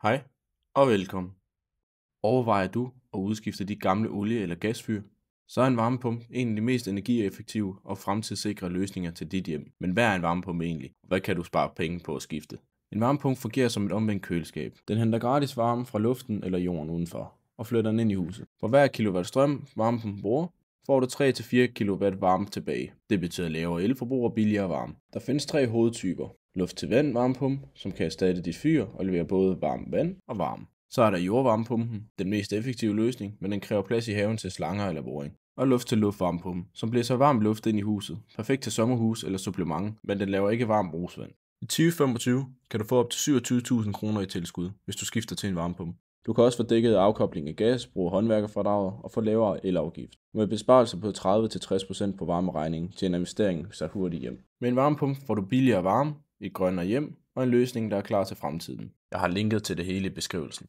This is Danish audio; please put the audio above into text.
Hej og velkommen. Overvejer du at udskifte de gamle olie- eller gasfyr? Så er en varmepumpe en af de mest energieffektive og fremtidssikre løsninger til dit hjem. Men hvad er en varmepumpe egentlig? Hvad kan du spare penge på at skifte? En varmepumpe fungerer som et omvendt køleskab. Den henter gratis varme fra luften eller jorden udenfor og flytter den ind i huset. For hver kilowatt strøm varmepumpen bruger, får du 3-4 kW varme tilbage. Det betyder lavere elforbrug og billigere varme. Der findes 3 hovedtyper. Luft til vand varmepumpe, som kan erstatte dit fyr og levere både varmt vand og varme. Så er der jordvarmepumpen, den mest effektive løsning, men den kræver plads i haven til slanger eller boring. Og luft til luft varmepumpen, som blæser varm luft ind i huset. Perfekt til sommerhus eller supplement, men den laver ikke varmt brugsvand. I 2025 kan du få op til 27.000 kroner i tilskud, hvis du skifter til en varmepumpe. Du kan også få dækket afkobling af gas, bruge håndværkerfradraget og få lavere elafgift. Med besparelser på 30-60% på varmeregningen til en investering så hurtigt hjem. Med en varmepumpe får du billigere varme, et grønnere hjem og en løsning, der er klar til fremtiden. Jeg har linket til det hele i beskrivelsen.